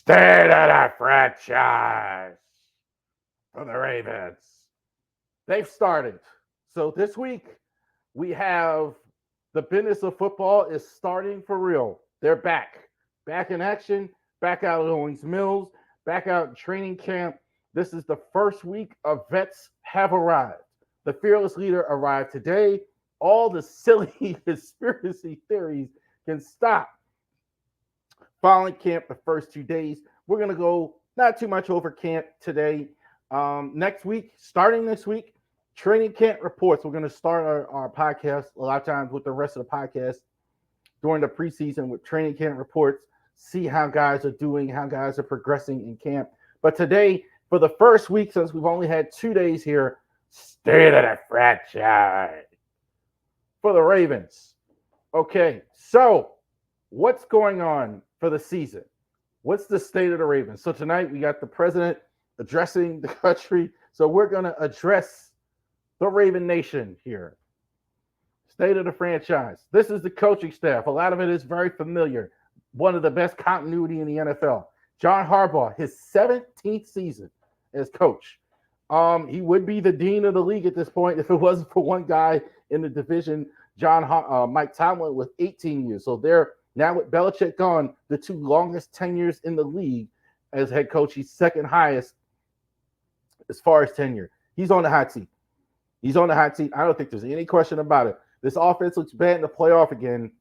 State of the franchise for the Ravens. They've started. So this week we have the business of football is starting for real. They're back. Back in action, back out at Owings Mills, back out in training camp. This is the first week of vets have arrived. The fearless leader arrived today. All the silly conspiracy theories can stop. Following camp the first 2 days, we're going to go not too much over camp today. Next week, starting this week, training camp reports. We're going to start our podcast a lot of times with the rest of the podcast during the preseason with training camp reports, see how guys are doing, how guys are progressing in camp. But today, for the first week, since we've only had 2 days here, state of the franchise for the Ravens. Okay, so what's going on for the season? What's the state of the Ravens? So tonight we got the president addressing the country. So we're going to address the Raven Nation here. State of the franchise. This is the coaching staff. A lot of it is very familiar. One of the best continuity in the NFL. John Harbaugh, his 17th season as coach. He would be the dean of the league at this point if it wasn't for one guy in the division, Mike Tomlin, with 18 years. So they're now with Belichick gone, the two longest tenures in the league as head coach. He's second highest as far as tenure. He's on the hot seat. He's on the hot seat. I don't think there's any question about it. This offense looks bad in the playoff again.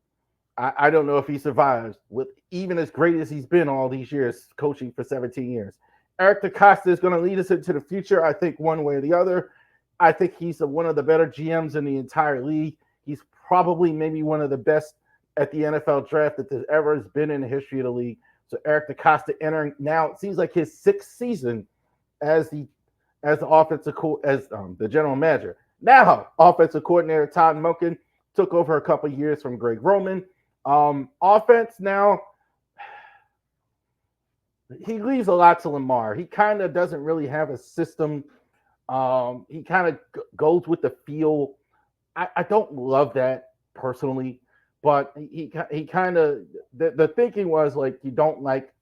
I don't know if he survives with even as great as he's been all these years, coaching for 17 years. Eric DeCosta is going to lead us into the future, I think, one way or the other. I think he's one of the better GMs in the entire league. He's probably maybe one of the best at the NFL draft that there ever has been in the history of the league. So Eric DeCosta entering now, it seems like his sixth season as the offensive as the general manager. Now, offensive coordinator Todd Monken took over a couple of years from Greg Roman. Offense now, he leaves a lot to Lamar. He kind of doesn't really have a system. He kind of goes with the feel. I don't love that personally, but he kind of the thinking was like you don't like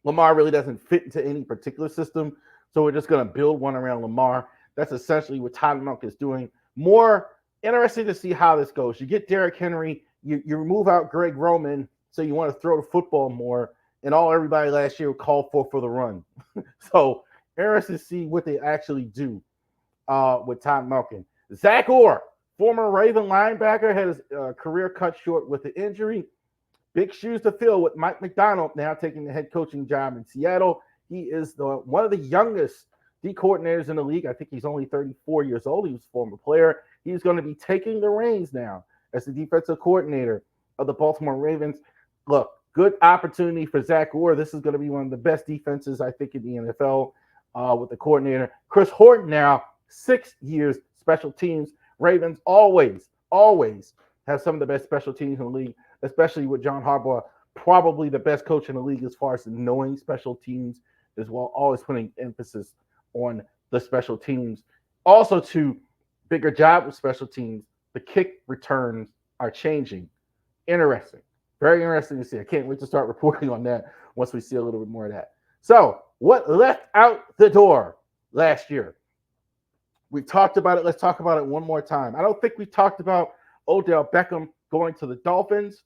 Lamar really doesn't fit into any particular system, so we're just going to build one around Lamar. That's essentially what Todd Monken is doing. More interesting to see how this goes. You get Derrick Henry, you remove out Greg Roman, so you want to throw the football more, and everybody last year called for the run. So interesting to see what they actually do with Todd Monken. Zach Orr, former Raven linebacker, had his career cut short with the injury. Big shoes to fill with Mike McDonald now taking the head coaching job in Seattle. He is one of the youngest D coordinators in the league. I think he's only 34 years old. He was a former player. He's going to be taking the reins now as the defensive coordinator of the Baltimore Ravens. Look, good opportunity for Zach Orr. This is going to be one of the best defenses, I think, in the NFL with the coordinator. Chris Horton now, 6 years special teams. Ravens always have some of the best special teams in the league, especially with John Harbaugh, probably the best coach in the league as far as knowing special teams as well, always putting emphasis on the special teams. Also, to bigger job with special teams, the kick returns are changing. Interesting. Very interesting to see. I can't wait to start reporting on that once we see a little bit more of that. So, what left out the door last year? We talked about it. Let's talk about it one more time. I don't think we talked about Odell Beckham going to the Dolphins.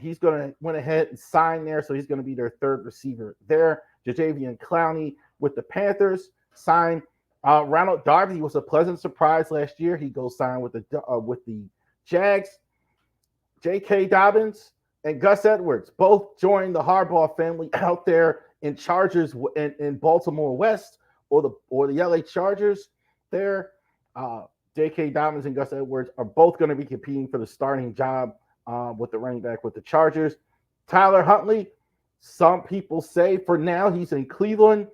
He's going to went ahead and sign there, so he's going to be their third receiver there. Jadeveon Clowney with the Panthers signed. Ronald Darby was a pleasant surprise last year. He goes sign with the Jags. J.K. Dobbins and Gus Edwards both joined the Harbaugh family out there in Chargers in Baltimore West or the LA Chargers there. J.K. Dobbins and Gus Edwards are both going to be competing for the starting job with the running back with the Chargers. Tyler Huntley, some people say for now he's in Cleveland.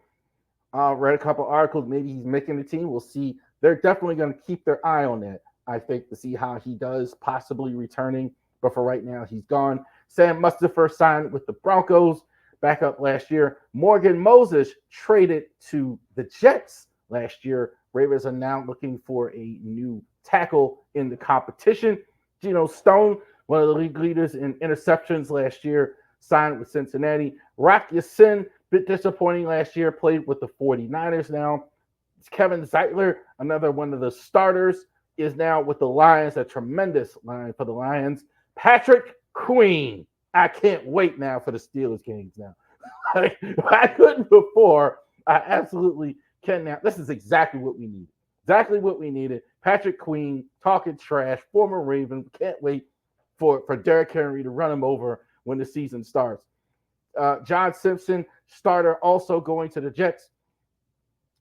Read a couple articles. Maybe he's making the team. We'll see. They're definitely going to keep their eye on that, I think, to see how he does, possibly returning. But for right now, he's gone. Sam Mustipher signed with the Broncos back up last year. Morgan Moses traded to the Jets last year. Ravens are now looking for a new tackle in the competition. Geno Stone, one of the league leaders in interceptions last year, signed with Cincinnati. Rock Ya-Sin, bit disappointing last year, played with the 49ers now. Kevin Zeitler, another one of the starters, is now with the Lions, a tremendous line for the Lions. Patrick Queen. I can't wait now for the Steelers games now. I couldn't before. I absolutely can now. This is exactly what we need. Exactly what we needed. Patrick Queen talking trash, former Raven. Can't wait for Derrick Henry to run him over when the season starts. John Simpson, starter, also going to the Jets.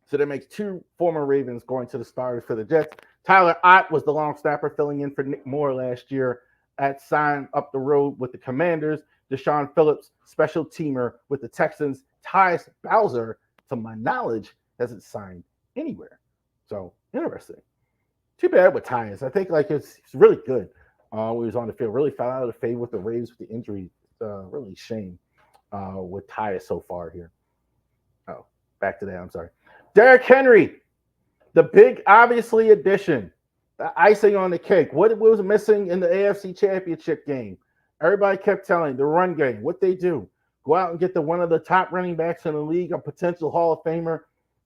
So that makes two former Ravens going to the starters for the Jets. Tyler Ott was the long snapper filling in for Nick Moore last year at sign up the road with the Commanders. Deshaun Phillips, special teamer with the Texans. Tyus Bowser, to my knowledge, hasn't signed anywhere. So interesting. Too bad with Tyus. I think like it's really good. He was on the field, really fell out of favor with the Ravens with the injury. Really shame with Tyus so far here. Oh, back to that. I'm sorry. Derrick Henry, the big, obviously, addition, the icing on the cake. What was missing in the AFC Championship game? Everybody kept telling the run game, what they do. Go out and get one of the top running backs in the league, a potential Hall of Famer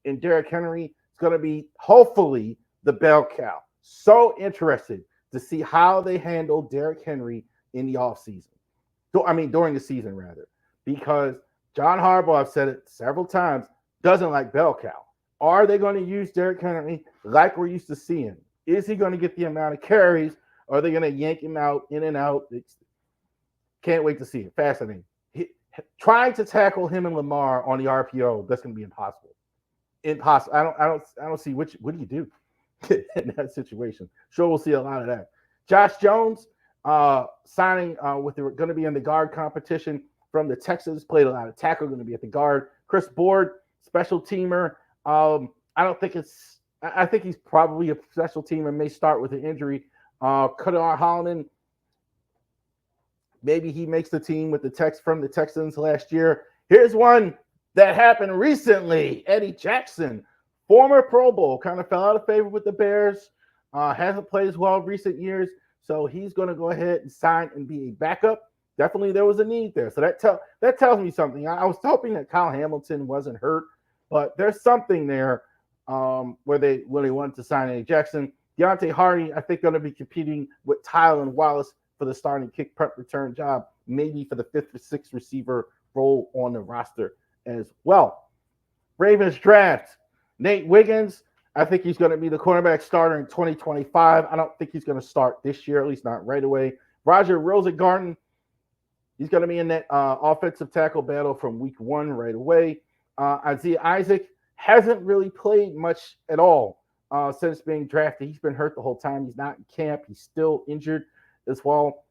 in Derrick Henry. It's going to be, hopefully, the bell cow. So interested to see how they handle Derrick Henry in the offseason. During the season, rather. Because John Harbaugh, I've said it several times, doesn't like bell cow. Are they going to use Derrick Henry like we're used to seeing? Is he going to get the amount of carries? Or are they going to yank him out, in and out? Can't wait to see it. Fascinating. Trying to tackle him and Lamar on the RPO, that's going to be impossible. Impossible. I don't see what do you do in that situation. Sure, we'll see a lot of that. Josh Jones signing going to be in the guard competition from the Texans. Played a lot of tackle. Going to be at the guard. Chris Board, special teamer. I think he's probably a special teamer. May start with an injury. Kadar Holloman, maybe he makes the team with from the Texans last year. Here's one that happened recently. Eddie Jackson, former Pro Bowl, kind of fell out of favor with the Bears. Hasn't played as well in recent years, so he's going to go ahead and sign and be a backup. Definitely, there was a need there, so that tells me something. I was hoping that Kyle Hamilton wasn't hurt, but there's something there where they wanted to sign Eddie Jackson. Deontay Hardy, I think, going to be competing with Tylan Wallace for the starting kick punt return job, maybe for the 5th or 6th receiver role on the roster as well. Ravens draft Nate Wiggins. I think he's going to be the cornerback starter in 2025. I don't think he's going to start this year, at least not right away. Roger Rosengarten, he's going to be in that offensive tackle battle from week 1 right away. Isaiah Isaac hasn't really played much at all since being drafted. He's been hurt the whole time. He's not in camp. He's still injured as well.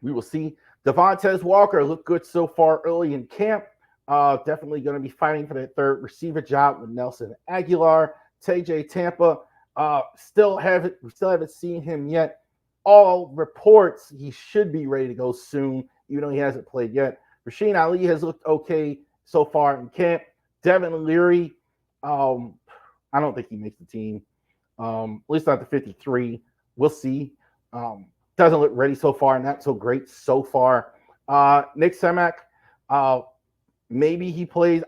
We will see. Devontae Walker looked good so far early in camp. Definitely going to be fighting for that 3rd receiver job with Nelson Aguilar. TJ Tampa, still haven't seen him yet. All reports he should be ready to go soon, even though he hasn't played yet. Rasheen Ali has looked okay so far in camp. Devin Leary, I don't think he makes the team. At least not the 53. We'll see. Doesn't look ready so far, not so great so far. Nick Semak, maybe he plays.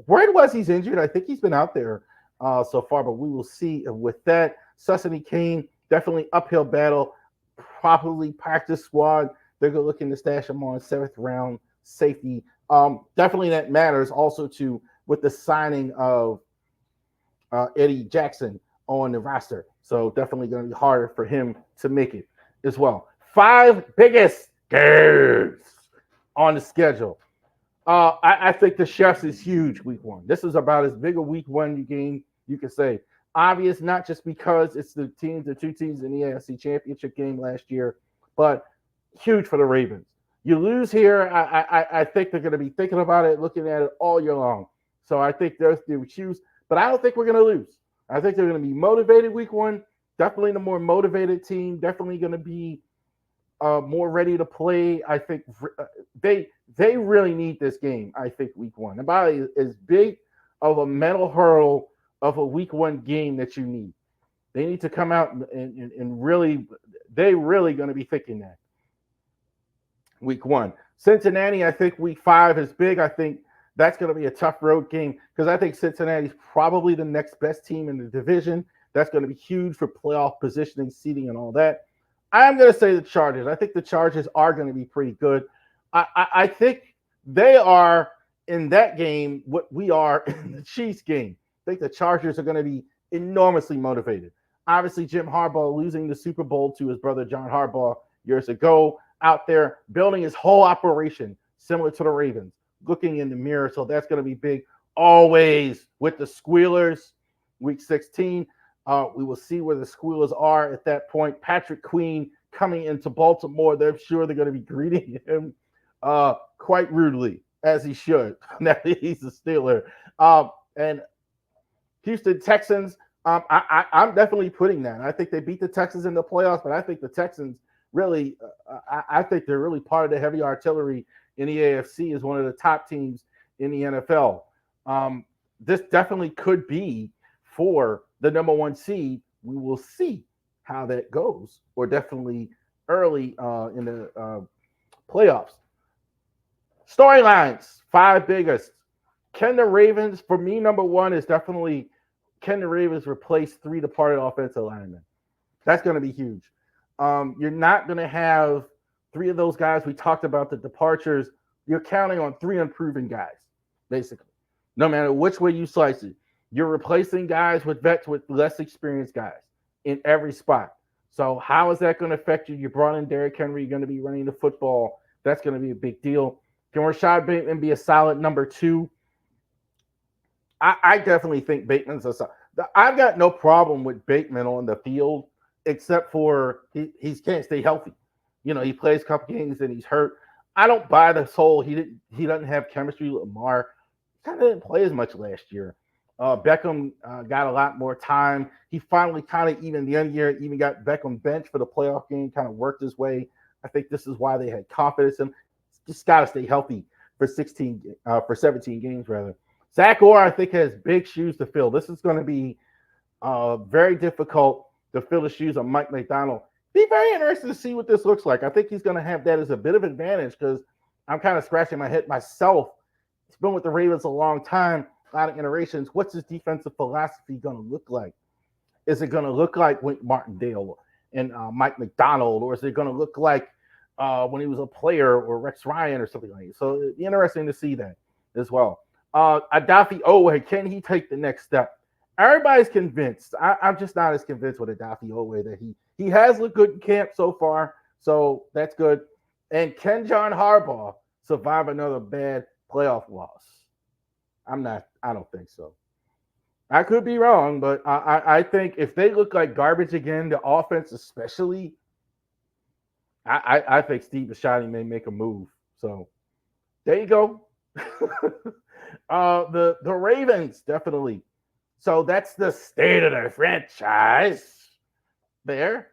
Word was he's injured. I think he's been out there so far, but we will see with that. Sesame Kane, definitely uphill battle. Probably practice squad. They're looking to stash him on 7th round safety. Definitely that matters also too with the signing of Eddie Jackson on the roster. So definitely going to be harder for him to make it as well. 5 biggest games on the schedule. I think the Chefs is huge week 1. This is about as big a week 1 game you can say. Obvious, not just because it's the 2 teams in the AFC Championship game last year, but huge for the Ravens. You lose here, I think they're going to be thinking about it, looking at it all year long. So I think they're huge, but I don't think we're going to lose. I think they're going to be motivated week 1. Definitely the more motivated team. Definitely going to be more ready to play. I think they really need this game, I think, week 1. About as big of a mental hurdle of a week 1 game that you need. They need to come out and really, they really going to be thinking that week 1. Cincinnati, I think week 5 is big. I think that's going to be a tough road game because I think Cincinnati's probably the next best team in the division. That's going to be huge for playoff positioning, seeding, and all that. I'm going to say the Chargers. I think the Chargers are going to be pretty good. I think they are in that game what we are in the Chiefs game. I think the Chargers are going to be enormously motivated. Obviously, Jim Harbaugh losing the Super Bowl to his brother John Harbaugh years ago, out there building his whole operation similar to the Ravens, looking in the mirror. So that's going to be big. Always with the Squealers, week 16. We will see where the Squealers are at that point. Patrick Queen coming into Baltimore. They're sure they're going to be greeting him quite rudely, as he should. Now he's a Steeler. And Houston Texans, I'm definitely putting that. I think they beat the Texans in the playoffs, but I think the Texans really, I think they're really part of the heavy artillery in the AFC as one of the top teams in the NFL. This definitely could be for the number 1 seed. We will see how that goes, or definitely early in the playoffs. Storylines, 5 biggest. Can the Ravens, for me, number 1 is definitely, can the Ravens replace 3 departed offensive linemen? That's going to be huge. You're not going to have 3 of those guys. We talked about the departures. You're counting on 3 unproven guys, basically. No matter which way you slice it, you're replacing guys with vets with less experienced guys in every spot. So how is that going to affect you? You brought in Derrick Henry. You're going to be running the football. That's going to be a big deal. Can Rashad Bateman be a solid number 2? I definitely think Bateman's a solid. I've got no problem with Bateman on the field, except for he can't stay healthy. You know, he plays a couple games and he's hurt. I don't buy this whole he doesn't have chemistry with Lamar. Kind of didn't play as much last year. Beckham got a lot more time. He finally kind of even the end of the year even got Beckham bench for the playoff game. Kind of worked his way. I think this is why they had confidence in him. Just got to stay healthy for 17 games rather. Zach Orr, I think, has big shoes to fill. This is going to be very difficult to fill the shoes of Mike McDonald. Be very interested to see what this looks like. I think he's going to have that as a bit of advantage because I'm kind of scratching my head myself. He's been with the Ravens a long time, a lot of iterations. What's his defensive philosophy going to look like? Is it going to look like Wink Martindale and Mike McDonald, or is it going to look like when he was a player or Rex Ryan or something like that? So it'd be interesting to see that as well. Adafi Owe, can he take the next step? Everybody's convinced. I'm just not as convinced with Adafi Owe that he has looked good in camp so far, so that's good. And can John Harbaugh survive another bad playoff loss? I don't think so. I could be wrong, but I think if they look like garbage again, the offense especially, I think Steve Bisciotti may make a move. So there you go. The Ravens, definitely. So that's the state of the franchise there.